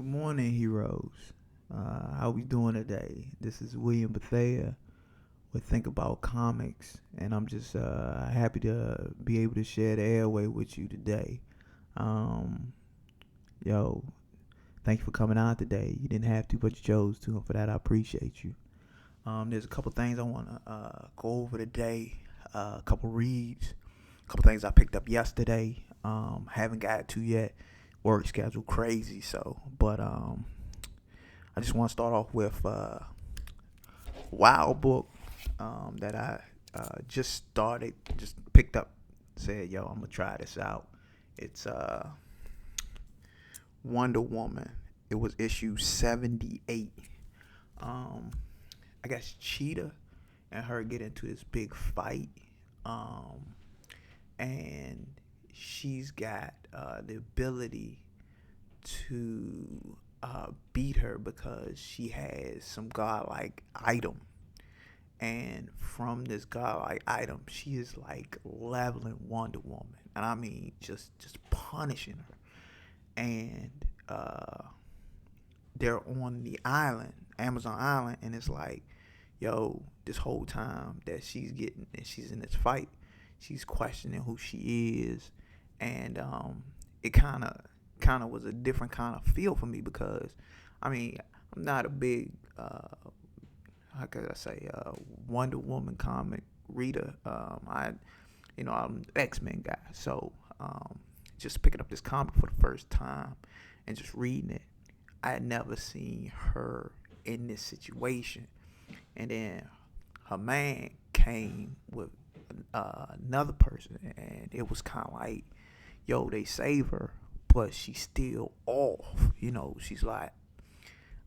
Good morning, heroes. How we doing today? This is William Bethea with Think About Comics, and I'm just happy to be able to share the airway with you today. Um, yo, thank you for coming out today. You didn't have to, but you chose to, and for that, I appreciate you. There's a couple things I want to go over today. A couple reads, a couple things I picked up yesterday. Haven't got to yet. Work schedule crazy, so but I just want to start off with Wild book that I just started, just picked up. Said, "Yo, I'm gonna try this out." It's Wonder Woman. It was issue 78. Um, I guess Cheetah and her get into this big fight, um, and she's got the ability to beat her because she has some godlike item. And from this godlike item, she is like leveling Wonder Woman, and I mean just punishing her. And they're on the island, Amazon Island, and it's like, yo, this whole time that she's in this fight, she's questioning who she is, and it kind of was a different kind of feel for me because, I mean, I'm not a big how could I say Wonder Woman comic reader. I'm an X-Men guy, so just picking up this comic for the first time and just reading it, I had never seen her in this situation. And then her man came with another person, and it was kind of like, yo, they save her, but she's still off. She's like,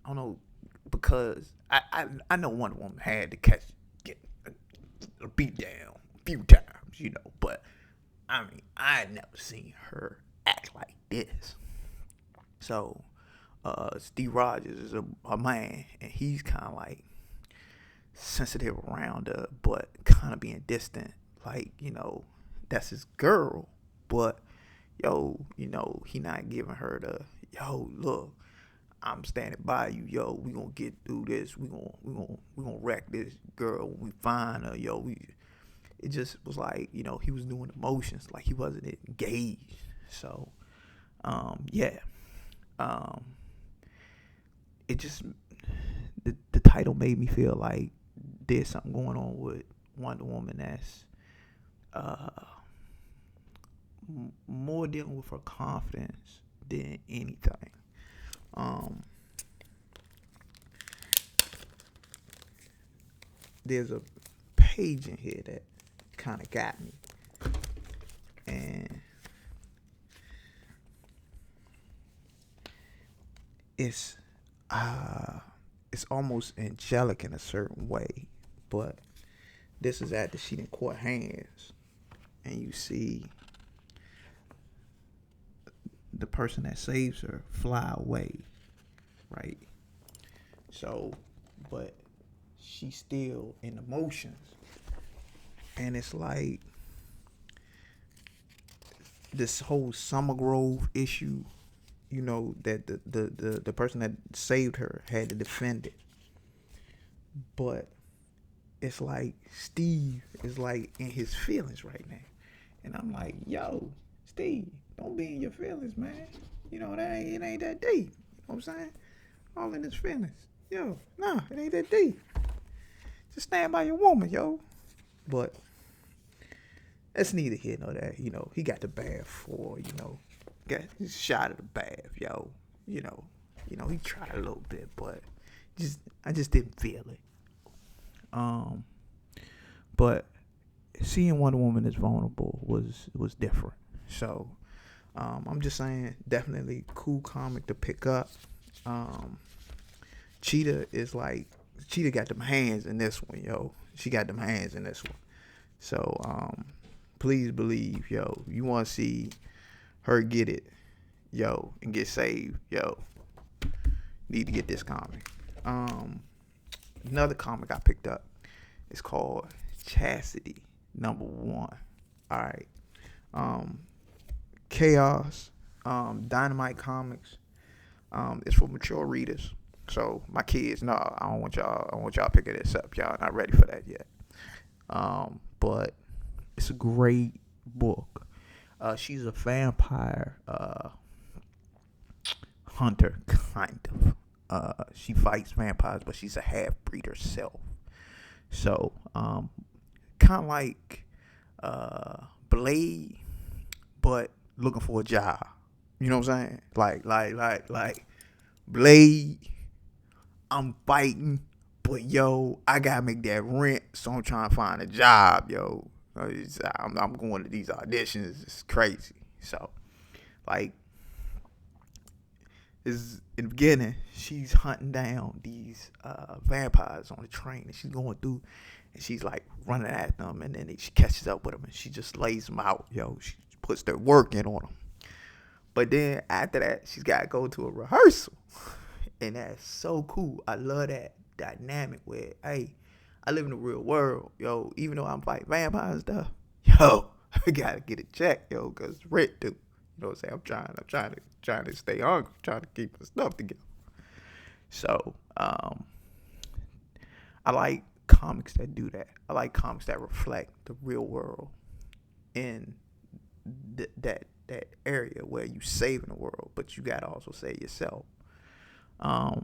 I don't know, because I know Wonder Woman had to get a beat down a few times, but I mean, I had never seen her act like this. So, Steve Rogers is a man, and he's kind of like sensitive around her, but kind of being distant. Like, that's his girl, but he not giving her yo, look, I'm standing by you, yo. We gonna get through this. We gonna wreck this girl when we find her, yo. It just was like, he was doing emotions, like he wasn't engaged. So, yeah, um, it just the title made me feel like there's something going on with Wonder Woman that's more dealing with her confidence than anything. Um, there's a page in here that kind of got me, and it's uh, it's almost angelic in a certain way, but this is after she didn't caught hands, and you see the person that saves her fly away, right? So, but she's still in emotions, and it's like this whole Summer Grove issue. That the person that saved her had to defend it, but it's like Steve is like in his feelings right now, and I'm like, yo, Steve, don't be in your feelings, man. It ain't that deep. You know what I'm saying? All in his feelings. Yo, nah, it ain't that deep. Just stand by your woman, yo. But that's neither here nor there. He got the bath for, got his shot of the bath, yo. You know, he tried a little bit, but I just didn't feel it. But seeing Wonder Woman as vulnerable was different. So, I'm just saying, definitely cool comic to pick up. Um, Cheetah got them hands in this one, yo. She got them hands in this one. So, please believe, yo. You want to see her get it, yo, and get saved, yo. Need to get this comic. Another comic I picked up is called Chastity #1. All right. Chaos, Dynamite Comics. It's for mature readers. So my kids, no, I don't want y'all. I don't want y'all picking this up. Y'all not ready for that yet. But it's a great book. She's a vampire hunter, kind of. She fights vampires, but she's a half breed herself. So, kind of like Blade, but looking for a job. You know what I'm saying? Like Blade. I'm fighting, but yo, I gotta make that rent, so I'm trying to find a job, yo. I'm going to these auditions. It's crazy. So, like, is in the beginning, she's hunting down these vampires on the train, and she's going through, and she's like running at them, and then she catches up with them, and she just lays them out, yo. She puts their work in on them. But then after that, she's got to go to a rehearsal, and that's so cool. I love that dynamic where, hey, I live in the real world, yo. Even though I'm fighting vampires and stuff, yo, I gotta get a check, yo, cause rent due. You know what I'm saying? I'm trying to stay hungry, trying to keep my stuff together. So, I like comics that do that. I like comics that reflect the real world in that area where you saving the world, but you gotta also save yourself. A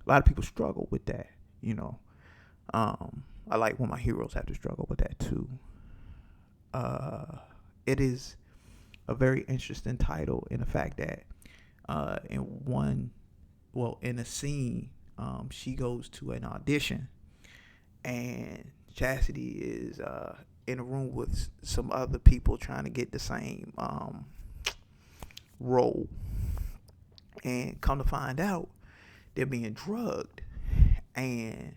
lot of people struggle with that, you know. I like when my heroes have to struggle with that too. It is a very interesting title in the fact that in a scene, she goes to an audition, and Chastity is in a room with some other people trying to get the same role, and come to find out, they're being drugged, and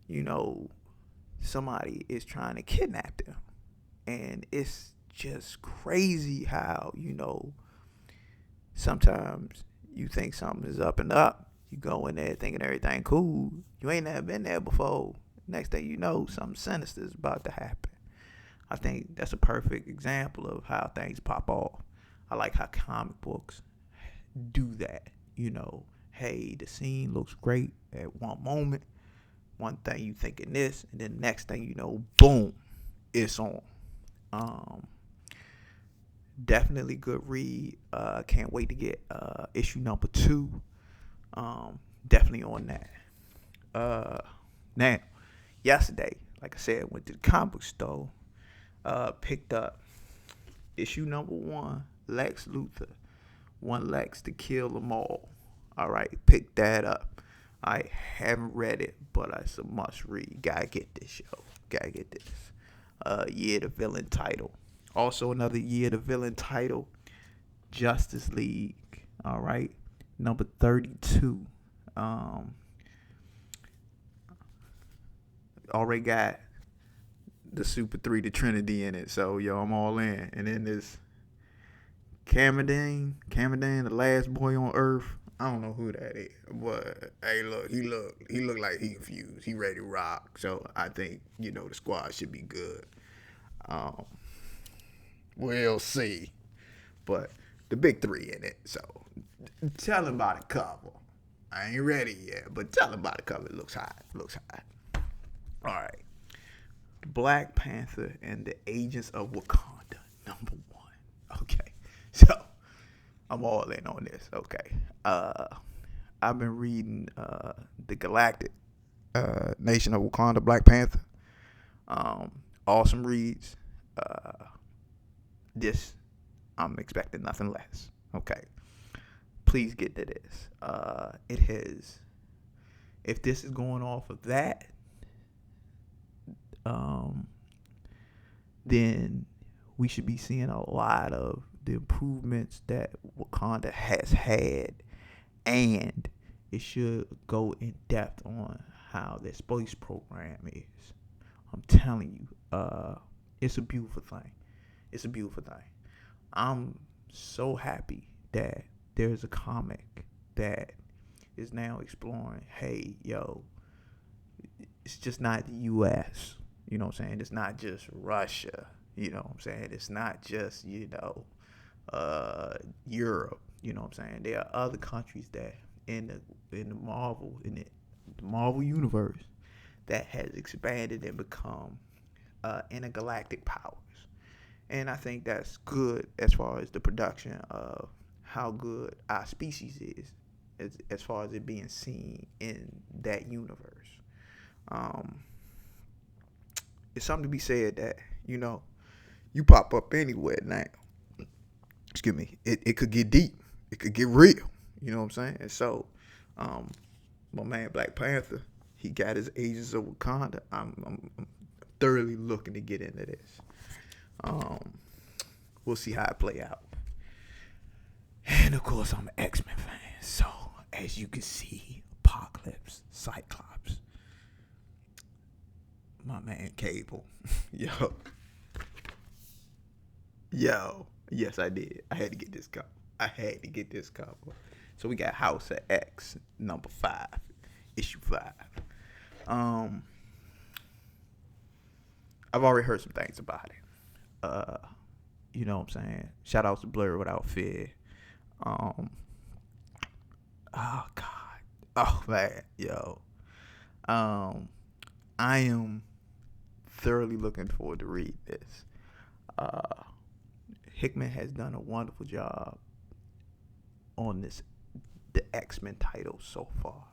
you know, somebody is trying to kidnap them. And it's just crazy how, sometimes you think something is up and up. You go in there thinking everything cool. You ain't never been there before. Next thing you know, something sinister is about to happen. I think that's a perfect example of how things pop off. I like how comic books do that. Hey, the scene looks great at one moment. One thing you thinking this, and then next thing you know, boom, it's on. Definitely good read. Can't wait to get issue number 2. Definitely on that. Now, yesterday, like I said, went to the comic book store. Picked up issue number 1, Lex Luthor. One Lex to kill them all. All right, pick that up. I haven't read it, but it's a must read. Gotta get this, yo. Gotta get this. Year the Villain title. Also another Year the Villain title, Justice League. All right, number 32. Already got the Super 3, the Trinity in it. So, yo, I'm all in. And then this Camadine, the last boy on Earth. I don't know who that is, but hey, look, he look like he confused. He ready to rock. So I think the squad should be good. We'll see, but the big 3 in it. So tell him about the cover. I ain't ready yet, but tell him about the cover. It looks hot. All right, Black Panther and the Agents of Wakanda, number 1. Okay, so I'm all in on this. Okay. I've been reading the Galactic Nation of Wakanda, Black Panther. Awesome reads. This, I'm expecting nothing less. Okay. Please get to this. It has, if this is going off of that, then we should be seeing a lot of the improvements that Wakanda has had, and it should go in depth on how their space program is. I'm telling you, it's a beautiful thing. I'm so happy that there's a comic that is now exploring, hey, yo, it's just not the U.S., you know what I'm saying? It's not just Russia, you know what I'm saying? It's not just, Europe. You know what I'm saying? There are other countries that in the Marvel universe that has expanded and become intergalactic powers. And I think that's good as far as the production of how good our species is, as far as it being seen in that universe. Um, it's something to be said that, you know, you pop up anywhere now. Excuse me. It could get deep. It could get real. You know what I'm saying? And so, um, my man Black Panther, he got his Agents of Wakanda. I'm thoroughly looking to get into this. Um, we'll see how it play out. And of course, I'm an X-Men fan. So, as you can see, Apocalypse, Cyclops, my man Cable. Yo. Yo. Yes, I did. I had to get this cover. So we got House of X, number 5, issue 5. Um, I've already heard some things about it. You know what I'm saying? Shout out to Blur Without Fear. Oh God. Oh man, yo. I am thoroughly looking forward to read this. Hickman has done a wonderful job on the X-Men title so far.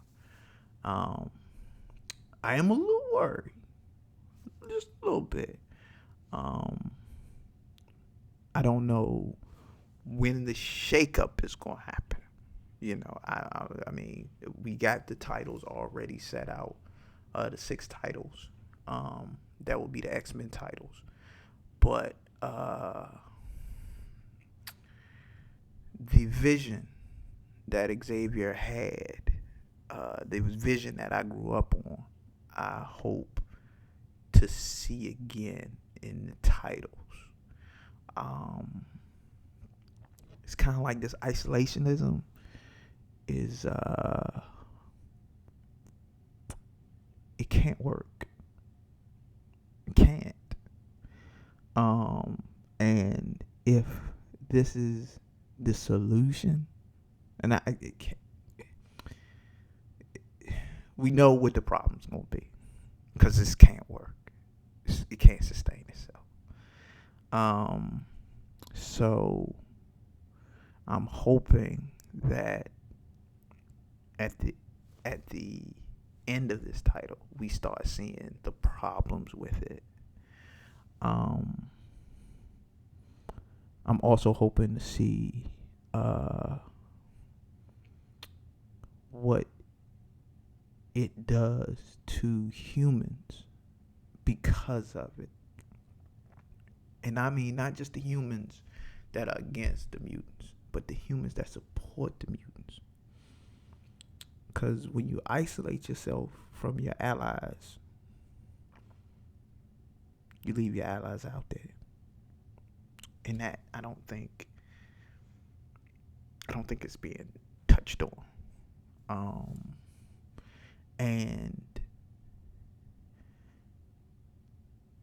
I am a little worried, just a little bit. I don't know when the shakeup is gonna happen. You know, I mean, we got the titles already set out. The 6 titles. That will be the X-Men titles. But the vision that Xavier had, the vision that I grew up on, I hope to see again in the titles. It's kind of like this isolationism is it can't work. It can't. And if this is the solution, and we know what the problem's gonna be, because this can't work. It can't sustain itself. So I'm hoping that at the end of this title, we start seeing the problems with it. I'm also hoping to see what it does to humans because of it. And I mean not just the humans that are against the mutants, but the humans that support the mutants. Because when you isolate yourself from your allies, you leave your allies out there. And that I don't think it's being touched on. And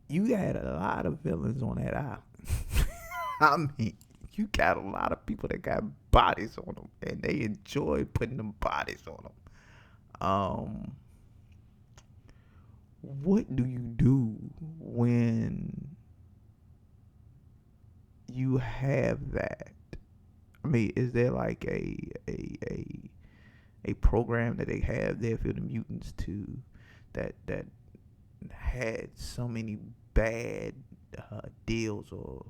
you had a lot of villains on that island. I mean, you got a lot of people that got bodies on them, and they enjoy putting them bodies on them. What do you do when you have that? I mean, is there like a program that they have there for the mutants to that had so many bad deals or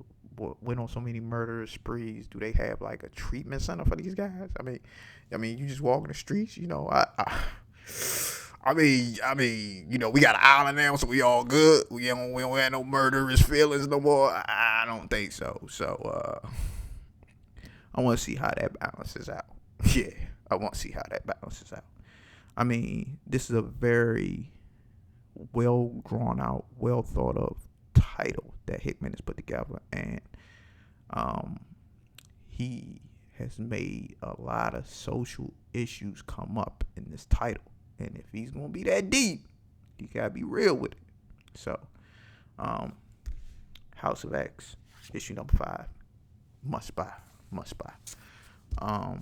went on so many murderous sprees? Do they have like a treatment center for these guys? I mean, you just walk in the streets, you know. I mean, you know, we got an island now, so we all good. We don't have no murderous feelings no more. I don't think so. So I want to see how that balances out. Yeah, I want to see how that balances out. I mean, this is a very well drawn out, well thought of title that Hickman has put together, and he has made a lot of social issues come up in this title. And if he's gonna be that deep, he gotta be real with it. So, House of X, issue number 5, must buy. Um,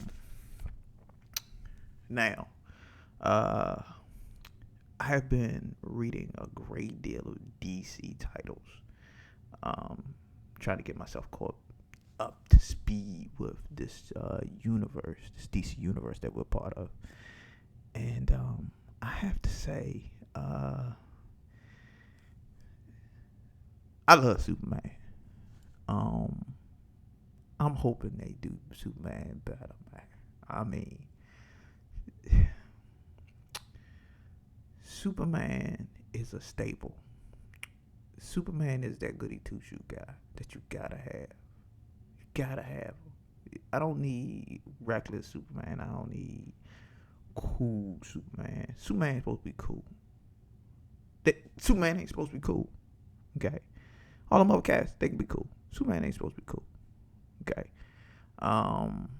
now, uh, I have been reading a great deal of DC titles. Um, trying to get myself caught up to speed with this universe, this DC universe that we're part of. And I have to say, I love Superman. Um, I'm hoping they do Superman better, man. I mean, Superman is a staple. Superman is that goody two shoe guy that you gotta have. You gotta have. I don't need reckless Superman. I don't need cool Superman. Superman ain't supposed to be cool. Superman ain't supposed to be cool. Okay. All them other cats, they can be cool. Superman ain't supposed to be cool. Okay. Um,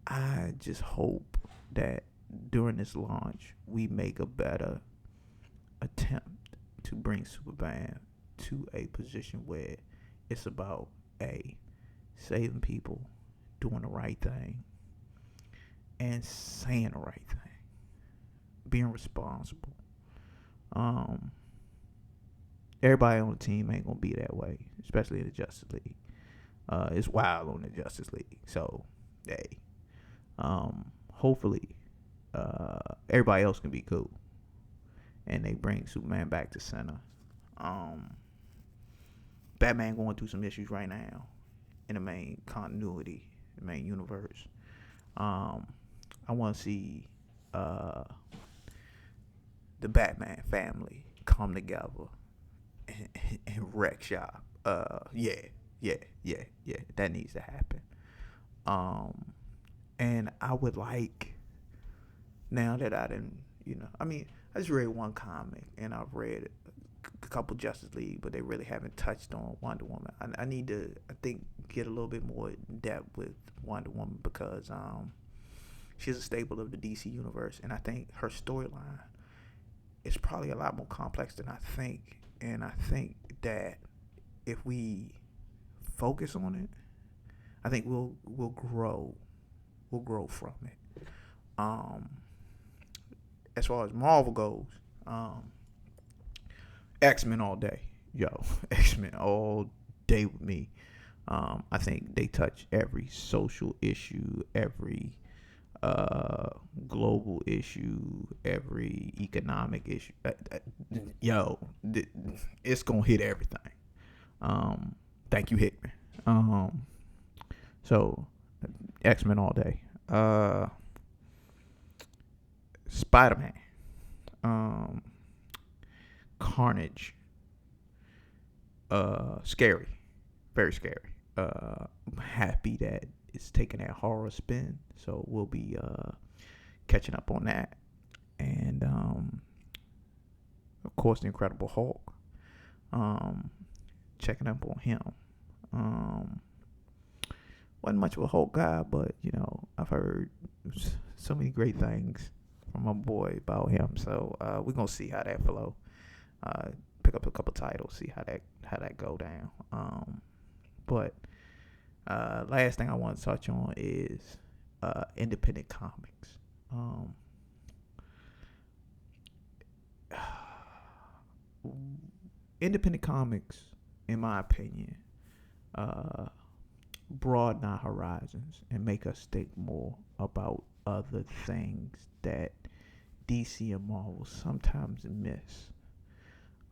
I just hope that during this launch we make a better attempt to bring Superman to a position where it's about saving people, doing the right thing, and saying the right thing, being responsible. Um, Everybody on the team ain't gonna be that way, especially in the Justice League. It's wild on the Justice League, so hey, hopefully, everybody else can be cool, and they bring Superman back to center. Um, Batman going through some issues right now in the main continuity, the main universe. Um, I want to see the Batman family come together and wreck shop. Yeah. That needs to happen. And I would like, now that I didn't, I mean, I just read one comic and I've read a couple Justice League, but they really haven't touched on Wonder Woman. I need to, I think, get a little bit more in depth with Wonder Woman because she's a staple of the DC universe, and I think her storyline is probably a lot more complex than I think. And I think that if we focus on it, I think we'll grow. We'll grow from it. As far as Marvel goes, X-Men all day. Yo, X-Men all day with me. I think they touch every social issue, every global issue, every economic issue. It's gonna hit everything. Thank you, Hickman. So X-Men all day. Spider-Man. Carnage. Scary. Very scary. I'm happy that it's taking that horror spin, so we'll be catching up on that. And of course, the Incredible Hulk. Checking up on him. Wasn't much of a Hulk guy, but I've heard so many great things from my boy about him. So we're gonna see how that flow. Pick up a couple titles, see how that go down. But last thing I want to touch on is independent comics. Independent comics, in my opinion, broaden our horizons and make us think more about other things that DC and Marvel sometimes miss.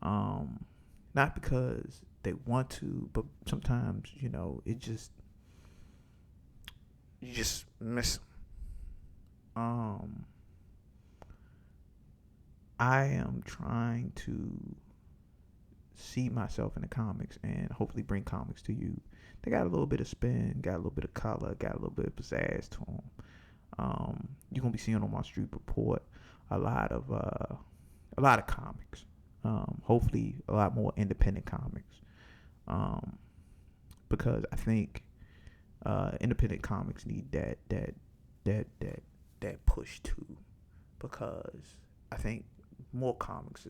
Not because they want to, but sometimes it just you just miss them. I am trying to see myself in the comics and hopefully bring comics to you. They got a little bit of spin, got a little bit of color, got a little bit of pizzazz to them. You're gonna be seeing on my street report a lot of comics. Hopefully, a lot more independent comics. Because I think independent comics need that push too. Because I think the more comics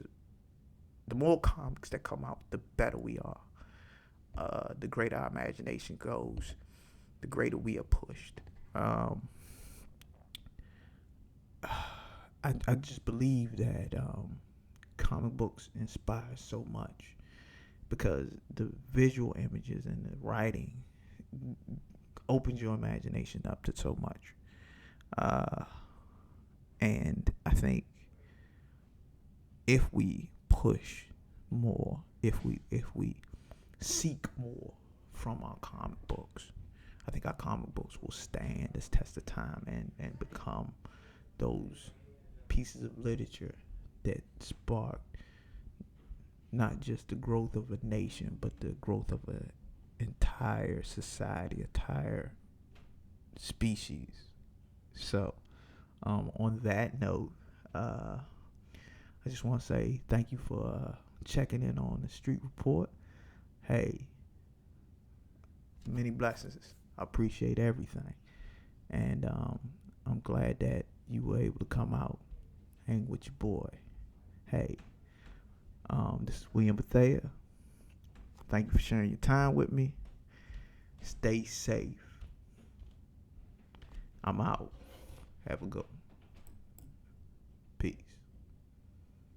that come out, the better we are. the greater our imagination goes, the greater we are pushed. I just believe that comic books inspire so much because the visual images and the writing opens your imagination up to so much. And I think if we push more, if we seek more from our comic books, I think our comic books will stand this test of time and become those pieces of literature that spark not just the growth of a nation, but the growth of an entire society, entire species. So, on that note, I just want to say thank you for checking in on the Street Report. Hey, many blessings. I appreciate everything. And I'm glad that you were able to come out, hang with your boy. Hey, this is William Bethea. Thank you for sharing your time with me. Stay safe. I'm out. Have a good one.